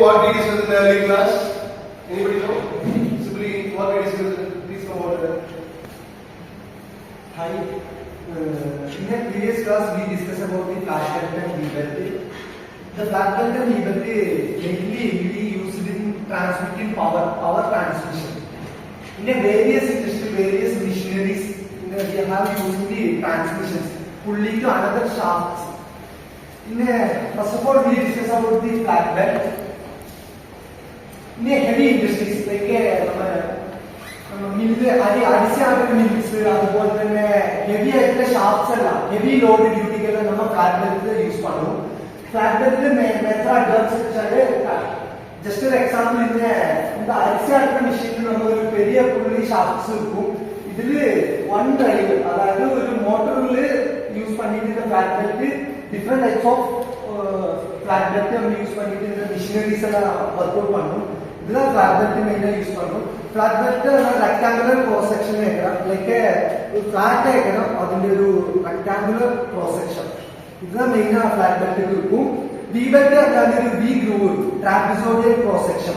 what we discussed in the early class? Anybody know? Simply what we discussed. Please come out. Hi. In the previous class, we discussed about the flat belt and V-belt. The flat belt and V-belt mainly we used in transmitting power transmission. In the various industry, various machineries, we have used the transmissions, pulling to another shafts. First of all, we discuss about the flat belt. In the heavy industries like mills, heavy shafts, heavy load duty, flat belt use. Flat belt just an example in the Arisia machine, shafts. One driver, motor use the flat belt, different types of flat belt use the machineries workout. This is flat belt use. Flat belt rectangular cross section like a flat rectangular cross section. This is the main flat belt. V-belt is V-groove, trapezoidal cross section.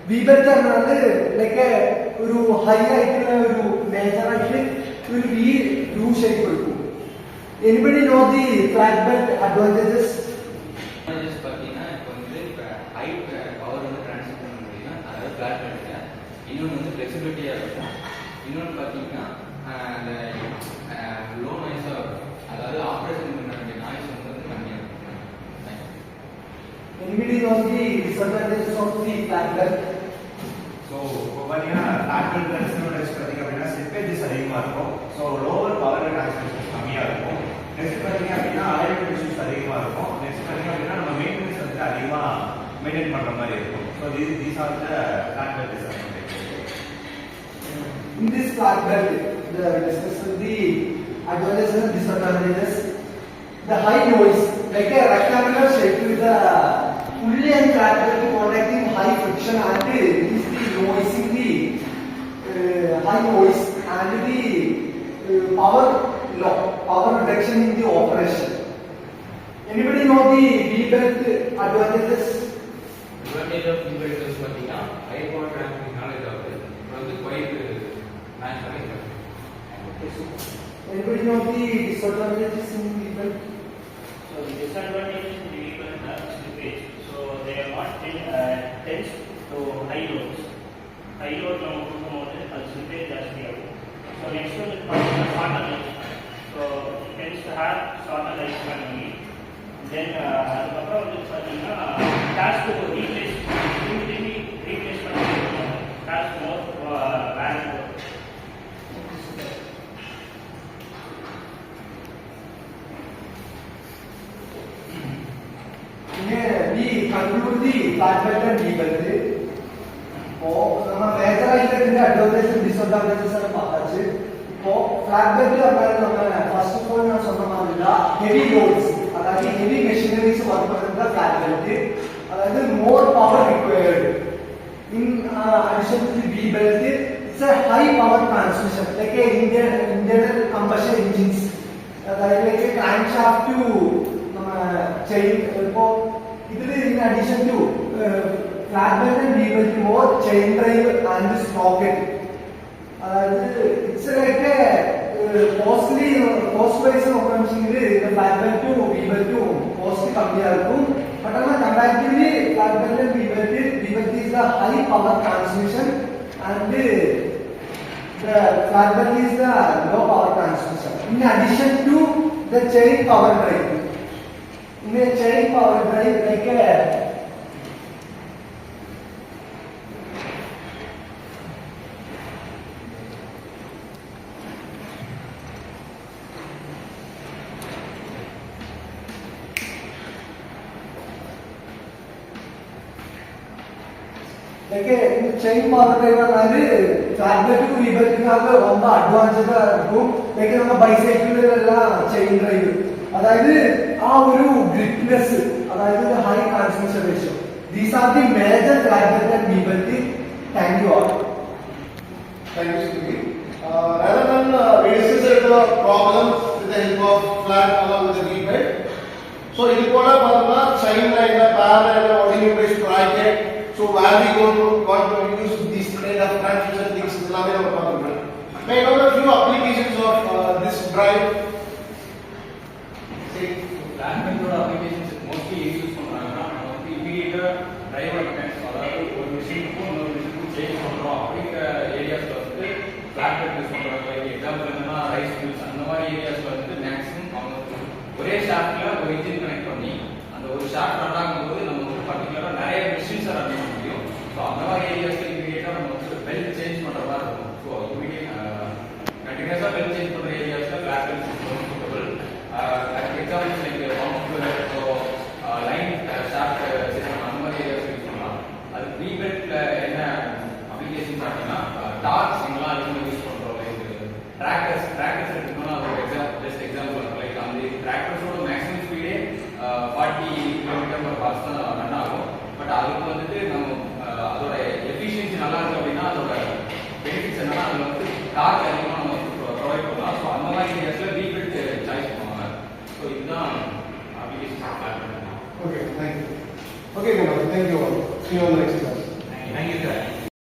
V-belt is like a high major V-groove shape. Anybody know the flat belt advantages? Flexibility, low noise, operation Anybody know the disadvantages of the flat belt? So, flat belt slippage is so lower power transmission next issues next maintenance so these are the flat belt disadvantages. In this flat belt, the discussion the advantages and disadvantages. The high noise, like a rectangular shape with the fully and flat belt contacting high friction and is the noise in the high noise and the power reduction in the operation. Anybody know the V-belt advantages? Advantage of V-belt is high power transmission knowledge of it. Quite nice. Anybody know the disadvantages in V-belt? So the disadvantages in the V-belt are slippage. So they are not tense to high loads. High load slippage ಜಾಸ್ತಿ ಆಗುತ್ತೆ. So next one is shorter lifespan. So it tends to have shorter lifespan only. Then அதுக்கப்புறம் பார்த்தீங்கன்னா task replace பண்ணி task more value. We conclude the flat belt and V-belt. Major advantages and disadvantages flat belt first of all heavy loads, heavy machineries work flat belt. More power required. In addition to the V-belt, it's a high power transmission, like a internal combustion engines, like a crankshaft to chain. In addition to flat belt and V-belt, more chain drive and sprocket. It's like a cost-wise the flat belt to V-belt to cost compare. But comparatively, flat belt and V-belt is the high power transmission and the flat belt is the low power transmission. In addition to the chain power drive. In a chain power drive, like a chain power drive flat belt to V-belt advantage like bicycle chain drive. Gripness, the high transmission ratio. These are the major flat belt and V-belt. Thank you all. Thank you, Suki. Rather than we discuss the problem with the help of flat along with the V-belt. So, this is chain line, parallel, ordinary bracket. So where we going to use these kind of transmission things எல்லாமே நம்ம பார்க்கணும். May I know the few applications of this drive? சரி, plan மெத்தோட applications mostly use பண்றாங்கன்னா நம்ம வந்து இமீடியட்டா driver mechanics, அதாவது ஒரு மிஷினுக்கும் இன்னொரு மிஷினுக்கும் சேஞ்ச் பண்றோம் அப்படிங்கிற ஏரியாஸ்ல வந்து பிளான் மெத் யூஸ் பண்றாங்க. எக்ஸாம்பிள் என்னன்னா ரைஸ் மில்ஸ் அந்த மாதிரி ஏரியாஸ்ல வந்து மேக்ஸிமம் அவங்க ஒரே ஷாஃப்ட்ல ஒரு இன்ஜின் கனெக்ட் பண்ணி அந்த ஒரு ஷாஃப்ட் ரன் ஆகும்போது நம்ம வந்து பர்டிகுலரா நிறைய மிஷின்ஸ் ரன் பண்ண முடியும். ஸோ அந்த மாதிரி ஏரியாஸ்ல இமீடியட்டா நம்ம வந்து பெல்ட் சேஞ்ச் பண்ற மாதிரி இருக்கும். ஸோ இமீடியட் கண்டினியூஸா பெல்ட் சேஞ்ச் பண்ற ஏரியாஸ்ல black belt system suitable. Examples like pump, so line shaft system அந்த மாதிரி ஏரியாஸ் யூஸ் பண்ணலாம். அது ரீபெல்ட்ல என்ன அப்ளிகேஷன்ஸ் அப்படின்னா டார்க்ஸ் எங்கெல்லாம் அதிகமாக யூஸ் பண்றோம். லைக் டிராக்டர்ஸ் எடுத்துக்கணும்னா அது ஒரு எக்ஸாம்பிள் லைக் அந்த டிராக்டர்ஸோட மேக்ஸிமம் ஸ்பீடே 40 km/h தான் ரன் ஆகும். பட் அதுக்கு வந்துட்டு நம்ம அதோட எஃபிஷியன்சி நல்லா இருக்கு அப்படின்னா அதோட பெனிஃபிட்ஸ் என்னன்னா அதுல வந்து டார்க் அதிகமாக நம்ம ப்ரொவைட் பண்ணலாம். ஸோ அந்த மாதிரி ஏரியாஸ்ல ரீபெல்ட் சாய்ஸ் பண்ணுவாங்க. ஸோ இதுதான் அப்ளிகேஷன் பிளான் பண்ணுறோம். Okay, thank you. Okay, Gamal, thank you all. See you on the next class. Thank you sir.